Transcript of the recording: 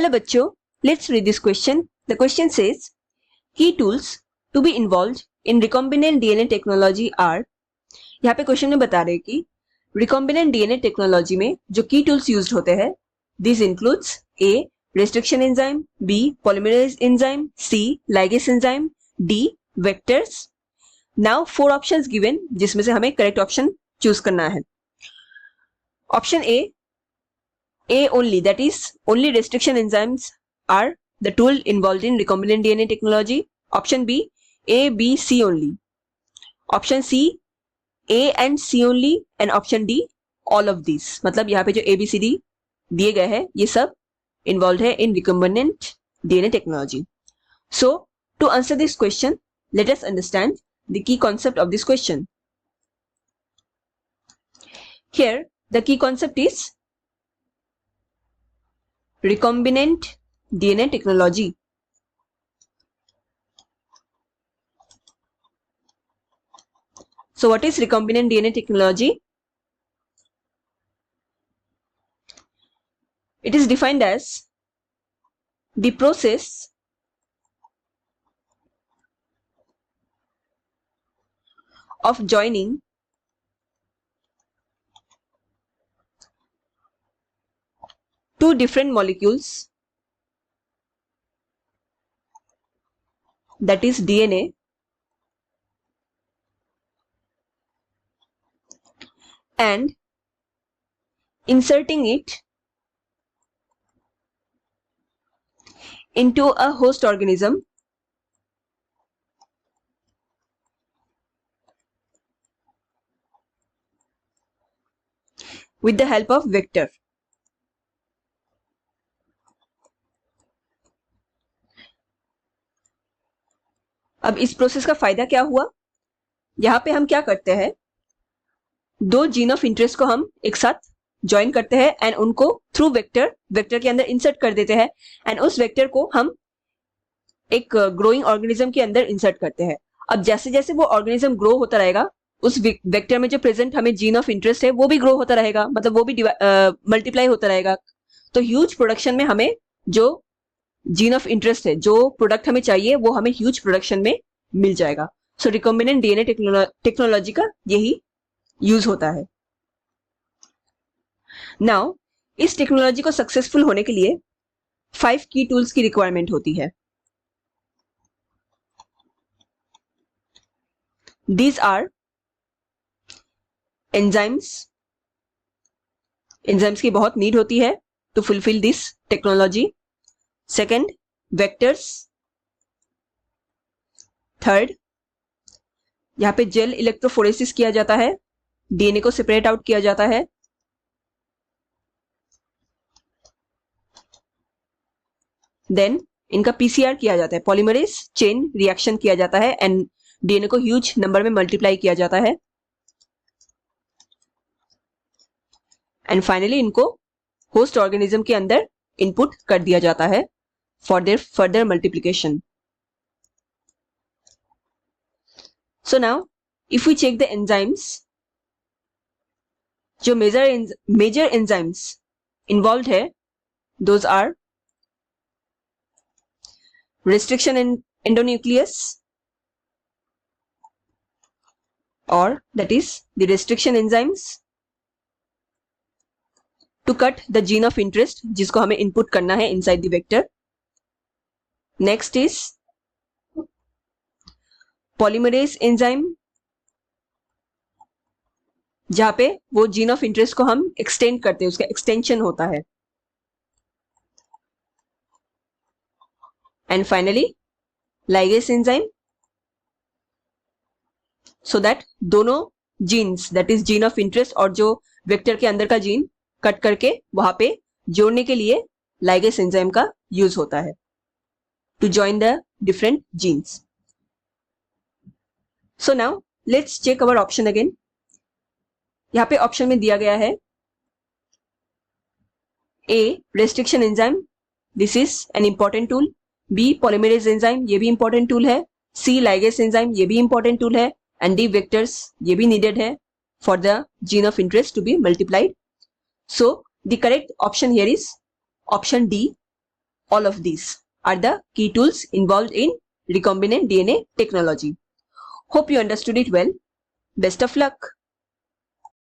Hello बच्चों, let's read this question. The question says, key tools to be involved in recombinant DNA technology are. यहाँ पे question में बता रहे हैं कि recombinant DNA टेक्नोलॉजी में जो की टूल्स यूज्ड होते हैं, this includes A restriction enzyme, B polymerase enzyme, C ligase enzyme, D vectors. Now 4 options given जिसमें से हमें करेक्ट ऑप्शन चूज करना है. Option A only, that is only restriction enzymes are the tool involved in recombinant DNA technology. Option B A, B, C only. Option C A and C only, and option D all of these. मतलब यहाँ पे जो A B C D दिए गए हैं ये सब involved है in recombinant DNA technology. So to answer this question, let us understand the key concept of this question. Here the key concept is recombinant DNA technology. So what is recombinant DNA technology? It is defined as the process of joining two different molecules, that is DNA, and inserting it into a host organism with the help of vector. अब इस process का फायदा क्या हुआ? यहाँ पे हम क्या करते हैं, दो जीन ऑफ इंटरेस्ट को हम एक साथ ज्वाइन करते हैं एंड उनको थ्रू वेक्टर के अंदर इंसर्ट कर देते हैं एंड उस वेक्टर को हम एक ग्रोइंग ऑर्गेनिज्म के अंदर इंसर्ट करते हैं. अब जैसे जैसे वो ऑर्गेनिज्म ग्रो होता रहेगा, उस वेक्टर में जो प्रेजेंट हमें जीन ऑफ इंटरेस्ट है वो भी ग्रो होता रहेगा, मतलब वो भी मल्टीप्लाई होता रहेगा. तो ह्यूज प्रोडक्शन में हमें जो जीन ऑफ इंटरेस्ट है, जो प्रोडक्ट हमें चाहिए वो हमें ह्यूज प्रोडक्शन में मिल जाएगा. सो रिकॉम्बिनेंट डीएनए टेक्नोलॉजी का यही यूज होता है. नाउ इस टेक्नोलॉजी को सक्सेसफुल होने के लिए 5 की टूल्स की रिक्वायरमेंट होती है. These are enzymes. Enzymes की बहुत नीड होती है to fulfill this technology. Second, vectors. Third, यहाँ पे जेल इलेक्ट्रोफोरेसिस किया जाता है, डीएनए को सेपरेट आउट किया जाता है. देन इनका पीसीआर किया जाता है, पॉलीमरेज चेन रिएक्शन किया जाता है एंड डीएनए को ह्यूज नंबर में मल्टीप्लाई किया जाता है. एंड फाइनली इनको होस्ट ऑर्गेनिज्म के अंदर इनपुट कर दिया जाता है for their further multiplication. So now if we check the enzymes, जो मेजर एंजाइम्स इन्वॉल्व है, those are restriction endonuclease, or that is the restriction enzymes to cut the gene of interest जिसको हमें input करना है inside the vector. Next is polymerase enzyme, जहां पे वो gene of interest को हम extend करते हैं, उसका extension होता है. And finally ligase enzyme, so that दोनों jeans, that is gene of interest और जो वेक्टर के अंदर का जीन कट करके वहां पे जोड़ने के लिए ligase enzyme का यूज होता है to join the different genes. So now let's check our option again. यहाँ पे ऑप्शन में दिया गया है A restriction enzyme, this is an important tool. B polymerase enzyme, ये भी important tool है. C ligase enzyme, ये भी important tool है. And D vectors, ये भी needed है for the gene of interest to be multiplied. So the correct option here is option D, all of these are the key tools involved in recombinant DNA technology. Hope you understood it well. Best of luck.